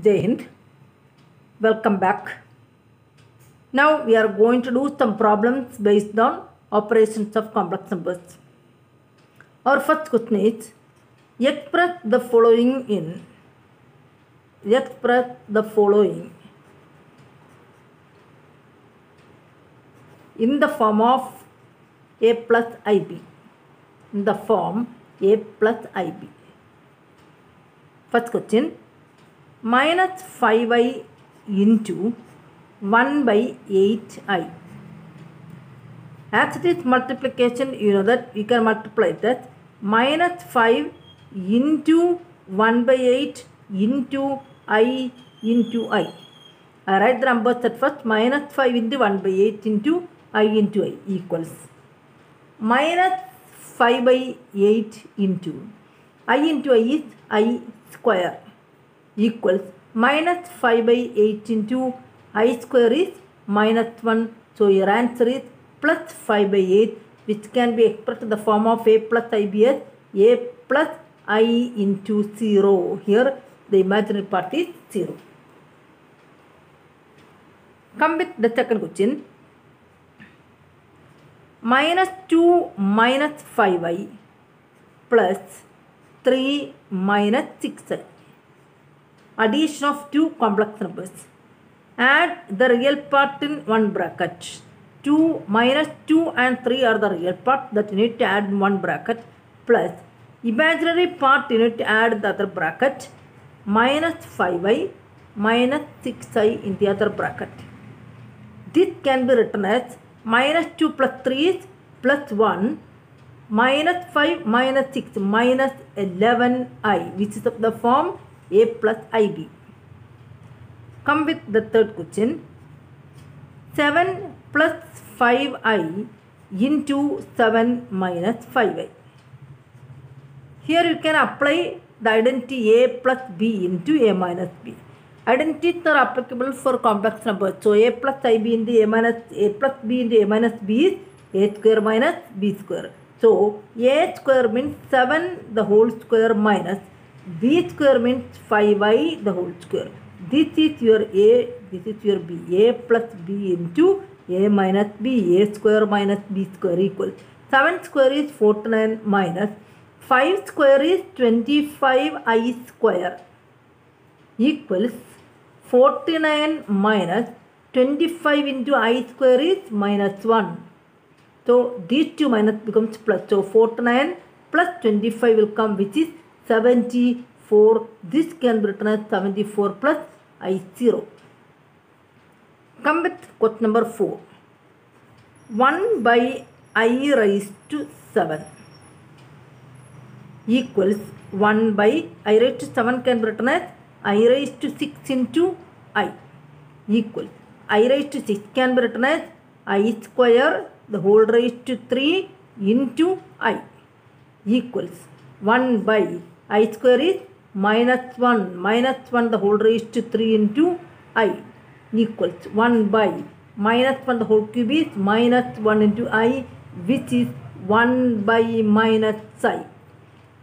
Jai Hind. Welcome back. Now we are going to do some problems based on operations of complex numbers. Our first question is express the following in the form of a plus ib. In the form a plus ib. First question, minus 5i into 1 by 8i. As it is multiplication, you know that you can multiply that minus 5 into 1 by 8 into I into I. I write the numbers at first. Minus 5 into 1 by 8 into I into I equals minus 5 by 8 into I into I is I square equals minus 5 by 8 into I square is minus 1. So your answer is plus 5 by 8, which can be expressed in the form of a plus ib as a plus I into 0. Here the imaginary part is 0. Come with the second question. Minus 2 minus 5i plus 3 minus 6i. Addition of two complex numbers. Add the real part in one bracket. 2 minus 2 and 3 are the real part that you need to add in one bracket, plus imaginary part you need to add in the other bracket, minus 5i minus 6i in the other bracket. This can be written as minus 2 plus 3 is plus 1, minus 5 minus 6 minus 11i, which is of the form a plus ib. Come with the third question. 7 plus 5i into 7 minus 5i. Here you can apply the identity a plus b into a minus b. Identities are applicable for complex numbers. So a plus ib into a plus b into a minus b is a square minus b square. So a square means 7 the whole square minus b square means 5i the whole square. This is your a, this is your b. A plus b into a minus b, a square minus b square equals 7 square is 49 minus 5 square is 25i square equals 49 minus 25 into I square is minus 1. So these two minus becomes plus. So 49 plus 25 will come, which is 74. This can be written as 74 plus I0. Come with question number 4. 1 by I raised to 7 equals 1 by I raised to 7 can be written as I raised to 6 into I equals I raised to 6 can be written as I square the whole raised to 3 into I equals 1 by I square is minus 1 the whole raised to 3 into I equals 1 by minus 1 the whole cube is minus 1 into I, which is 1 by minus I.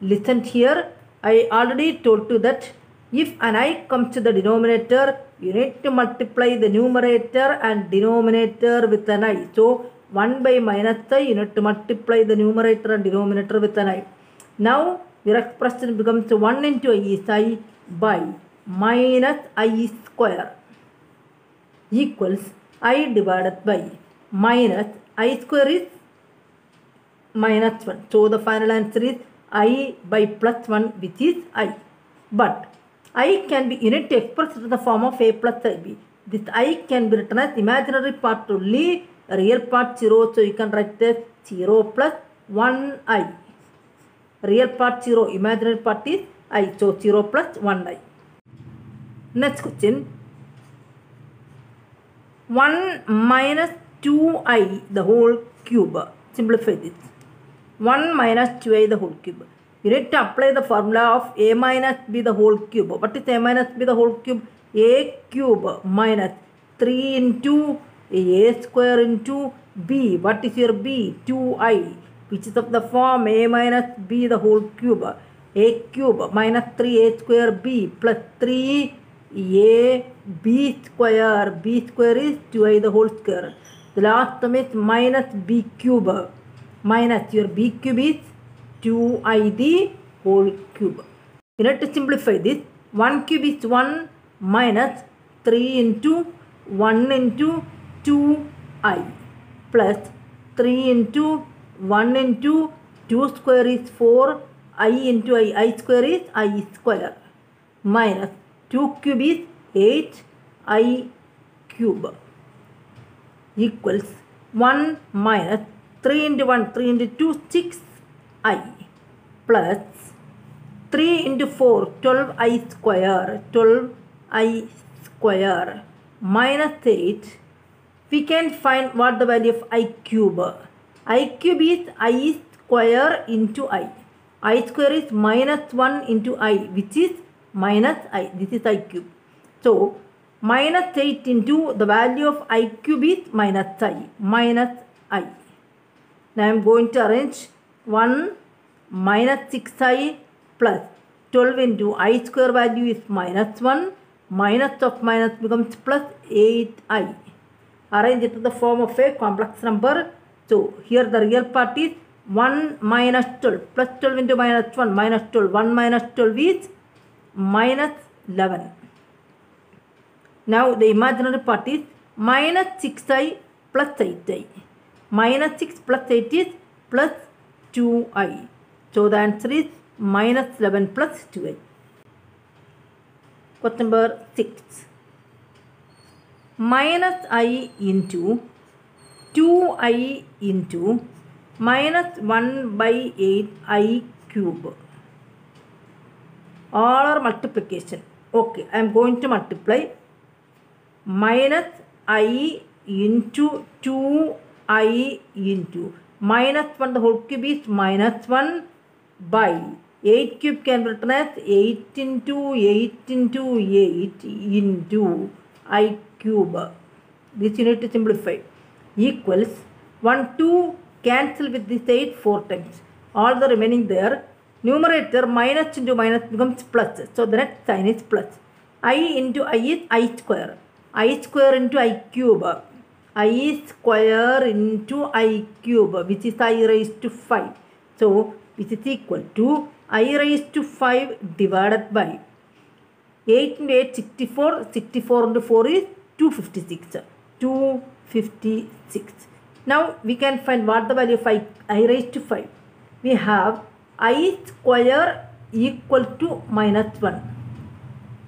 Listen here, I already told you that if an I comes to the denominator, you need to multiply the numerator and denominator with an I. So 1 by minus I, you need to multiply the numerator and denominator with an I. Now your expression becomes 1 into I is I by minus I square equals I divided by minus I square is minus 1. So the final answer is I by plus 1, which is I. But I can be, you need to express it in the form of a plus ib. This I can be written as imaginary part only, real part 0. So you can write this 0 plus 1i. Real part 0, imaginary part is I. So 0 plus 1i. Next question. 1 minus 2i the whole cube. Simplify this. 1 minus 2i the whole cube. You need to apply the formula of a minus b the whole cube. What is a minus b the whole cube? A cube minus 3 into a square into b. What is your b? 2i, which is of the form a minus b the whole cube. A cube minus 3a square b plus 3 a b square. B square is 2i the whole square. The last term is minus b cube. Minus your b cube is 2i the whole cube. You need to simplify this. 1 cube is 1 minus 3 into 1 into 2i plus 3 into 1 into 2 square is 4, I into I square is I square, minus 2 cube is 8 I cube equals 1 minus 3 into 1, 3 into 2, 6 I plus 3 into 4, 12 I square, 12 I square minus 8. We can find what the value of I cube. I cube is I square into I. I square is minus 1 into I, which is minus I. This is I cube. So, minus 8 into the value of I cube is minus I. Minus I. Now, I am going to arrange 1 minus 6I plus 12 into I square value is minus 1. Minus of minus becomes plus 8I. Arrange it to the form of a complex number. So, here the real part is 1 minus 12 plus 12 into minus 1 minus 12. 1 minus 12 is minus 11. Now, the imaginary part is minus 6i plus 8i. Minus 6 plus 8 is plus 2i. So, the answer is minus 11 plus 2i. Question number 6. Minus I into 2i into minus 1 by 8 I cube. All are multiplication. Okay, I am going to multiply minus I into 2i into minus 1 the whole cube is minus 1 by 8 cube can be written as 8 into 8 into 8 into I cube. This you need to simplify. Equals 1, 2 cancel with this 8 4 times. All the remaining there. Numerator minus into minus becomes plus. So the next sign is plus. I into I is I square. I square into I cube. I square into I cube, which is I raised to 5. So which is equal to I raised to 5 divided by 8 into 8 64. 64 into 4 is 256. 256. Now we can find what the value of I raised to 5. We have I square equal to minus 1.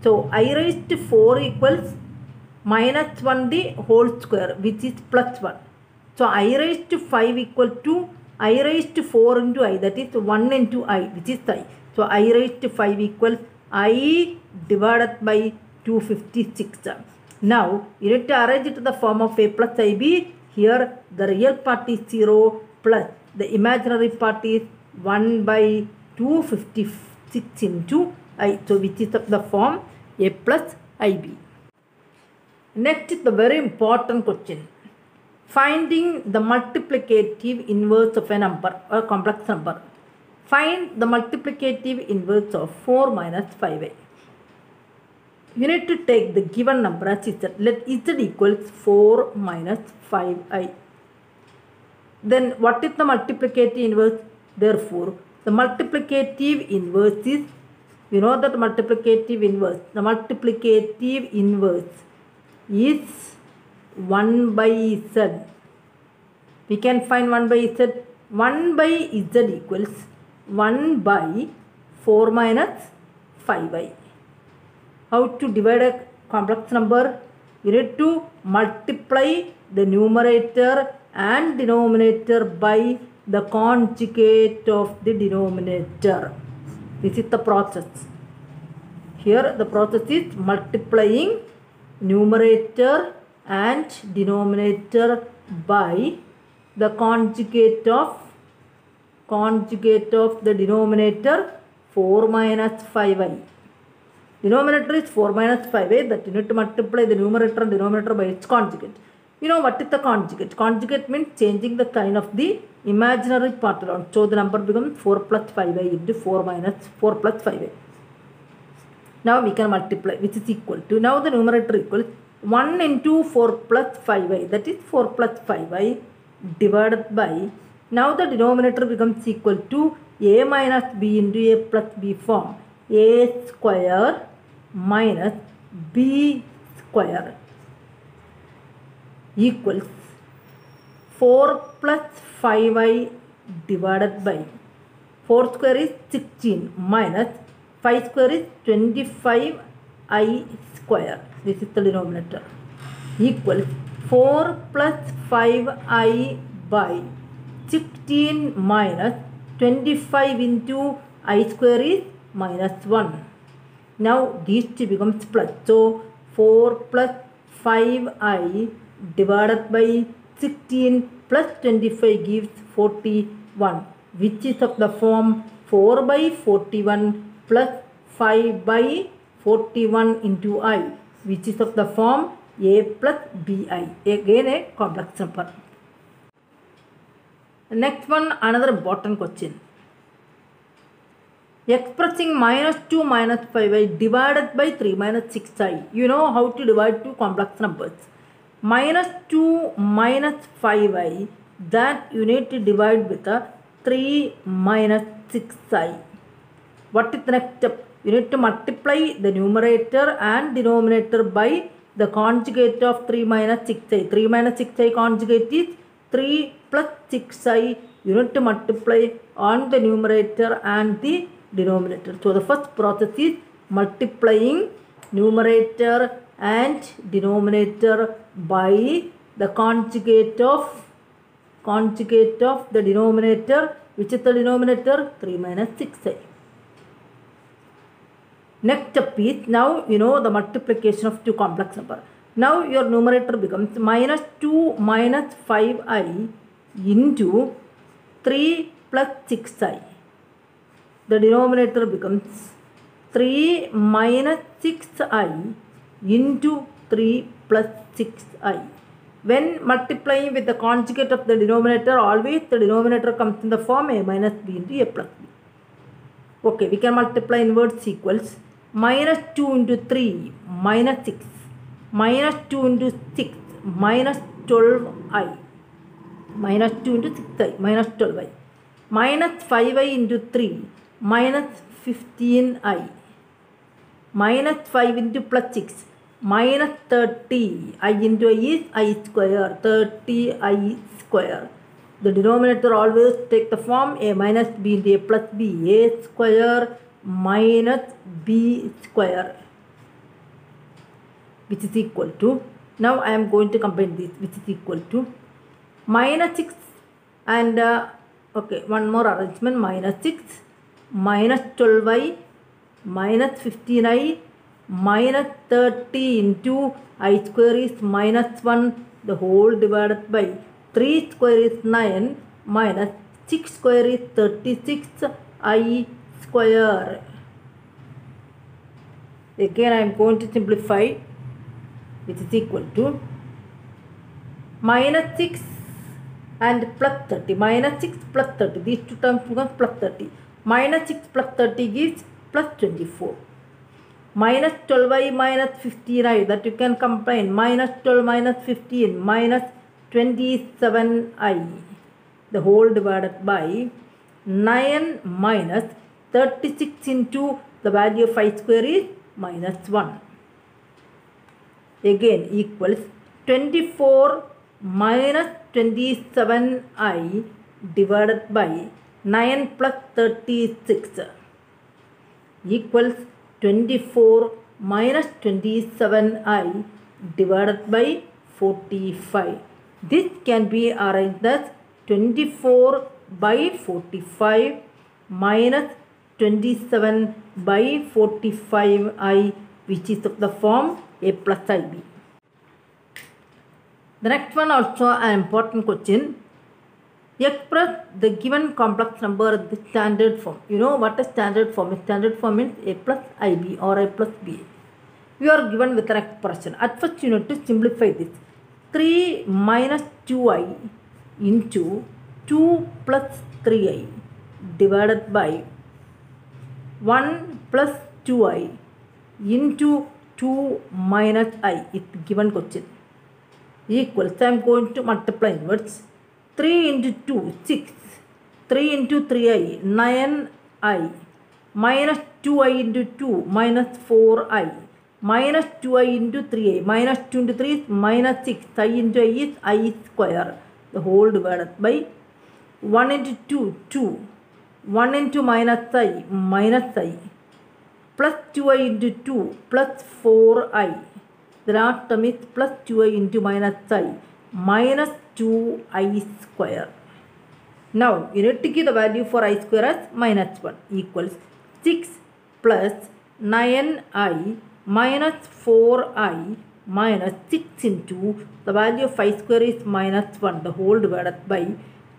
So I raised to 4 equals minus 1 the whole square, which is plus 1. So I raised to 5 equal to I raised to 4 into I, that is 1 into I, which is I. So I raised to 5 equals I divided by 256. Now you need to arrange it to the form of A plus IB. Here the real part is 0 plus the imaginary part is 1 by 256 into I. So which is the form A plus IB. Next is the very important question. Finding the multiplicative inverse of a number or complex number. Find the multiplicative inverse of 4 minus 5i. You need to take the given number as z. Let z equals 4 minus 5i. Then what is the multiplicative inverse? Therefore, the multiplicative inverse is, you know that multiplicative inverse. The multiplicative inverse is 1 by z. We can find 1 by z. 1 by z equals 1 by 4 minus 5i. How to divide a complex number? You need to multiply the numerator and denominator by the conjugate of the denominator. This is the process. Here the process is multiplying numerator and denominator by the conjugate of the denominator 4 minus 5i. Denominator is 4 minus 5i, that you need to multiply the numerator and denominator by its conjugate. You know what is the conjugate? Conjugate means changing the sign of the imaginary part around. So the number becomes 4 plus 5i into 4 minus 4 plus 5i. Now we can multiply, which is equal to, now the numerator equals 1 into 4 plus 5y, that is 4 plus 5y divided by, now the denominator becomes equal to a minus b into a plus b form, a square minus b square equals 4 plus 5y divided by 4 square is 16 minus 5 square is 25i square. This is the denominator. Equals 4 plus 5i by 16 minus 25 into I square is minus 1. Now these two becomes plus. So 4 plus 5i divided by 16 plus 25 gives 41, which is of the form 4 by 41 plus 5 by 41 into I, which is of the form a plus bi. Again a complex number. Next one, another important question. Expressing minus 2 minus 5i divided by 3 minus 6i. You know how to divide two complex numbers. Minus 2 minus 5i, that you need to divide with a 3 minus 6i. What is the next step? You need to multiply the numerator and denominator by the conjugate of 3 minus 6i. 3 minus 6i conjugate is 3 plus 6i. You need to multiply on the numerator and the denominator. So the first process is multiplying numerator and denominator by the conjugate of the denominator, which is the denominator 3 minus 6i. Next step is, now you know the multiplication of two complex number. Now your numerator becomes minus 2 minus 5i into 3 plus 6i. The denominator becomes 3 minus 6i into 3 plus 6i. When multiplying with the conjugate of the denominator, always the denominator comes in the form a minus b into a plus b. Okay, we can multiply inverse equals minus 2 into 3 minus 6, minus 2 into 6 minus 12i, minus 2 into 6i minus 12i, minus 5i into 3 minus 15i, minus 5 into plus 6 minus 30, I into I is I square, 30i square. The denominator always take the form a minus b into a plus b, a square minus b square, which is equal to, now I am going to combine this, which is equal to minus 6 and okay, one more arrangement, minus 6 minus 12i minus 15i minus 30 into I square is minus 1, the whole divided by 3 square is 9 minus 6 square is 36i square. Again I am going to simplify, which is equal to minus 6 and plus 30, minus 6 plus 30, these two terms become plus 30, minus 6 plus 30 gives plus 24, minus 12i minus 15i, that you can combine, minus 12 minus 15 minus 27i, the whole divided by 9 minus 36 into the value of I square is minus 1. Again equals 24 minus 27i divided by 9 plus 36 equals 24 minus 27i divided by 45. This can be arranged as 24 by 45 minus 27 by 45i, which is of the form a plus ib. The next one also an important question. Express the given complex number in the standard form. You know what is standard form is? Standard form means a plus ib or a plus b. You are given with an expression. At first you need to simplify this. 3 minus 2i into 2 plus 3i divided by 1 plus 2i into 2 minus I, it's given question, equals, I am going to multiply inwards. 3 into 2, 6. 3 into 3i, 9i. Minus 2i into 2, minus 4i. Minus 2i into 3i. Minus 2 into 3 is minus 6. I into I is I square. The whole divided by 1 into 2, 2. 1 into minus I, minus I. Plus 2i into 2, plus 4i. The last term is plus 2i into minus I, minus 2i square. Now, you need to give the value for I square as minus 1 equals 6 plus 9i minus 4i minus 6 into the value of I square is minus 1, the whole divided by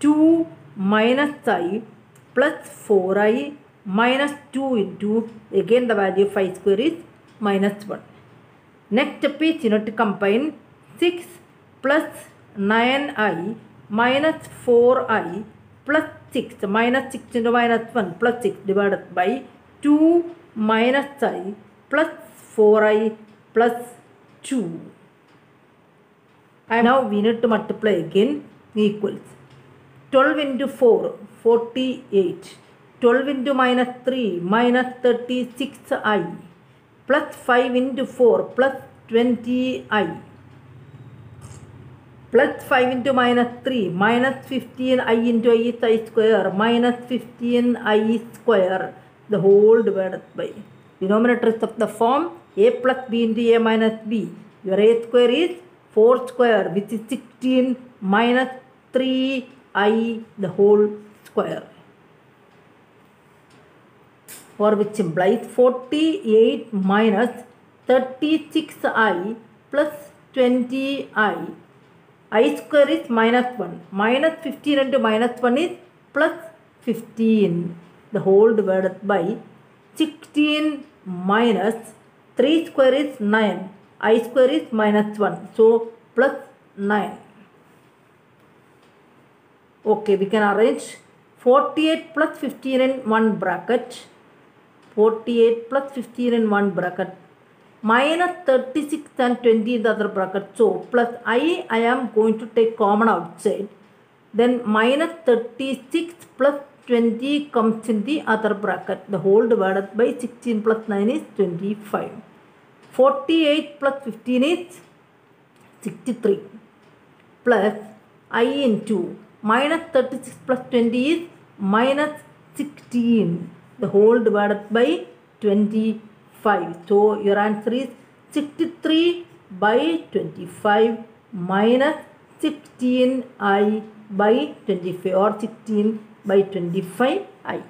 2 minus I plus 4i minus 2 into, again the value of I square is minus 1. Next step is you need to combine 6 plus 9i minus 4i plus 6, minus 6 into minus 1 plus 6 divided by 2 minus I plus 4i plus 2. And now we need to multiply again, equals 12 into 4, 48. 12 into minus 3, minus 36i. Plus 5 into 4, plus 20i. Plus 5 into minus 3, minus 15i into I is I square, minus 15i square, the whole divided by. Denominator is of the form a plus b into a minus b. Your a square is 4 square, which is 16 minus 3i, the whole square. For which implies 48 minus 36i plus 20i. I square is minus 1. Minus 15 into minus 1 is plus 15. The whole divided by 16 minus 3 square is 9. I square is minus 1. So plus 9. Okay, we can arrange 48 plus 15 in one bracket. 48 plus 15 in one bracket. Minus 36 and 20 in the other bracket. So plus I am going to take common outside. Then minus 36 plus 20 comes in the other bracket. The whole divided by 16 plus 9 is 25. 48 plus 15 is 63. Plus I into minus 36 plus 20 is minus 16. The whole divided by 25. So your answer is 63 by 25 minus 16i by 25 or 16 by 25i.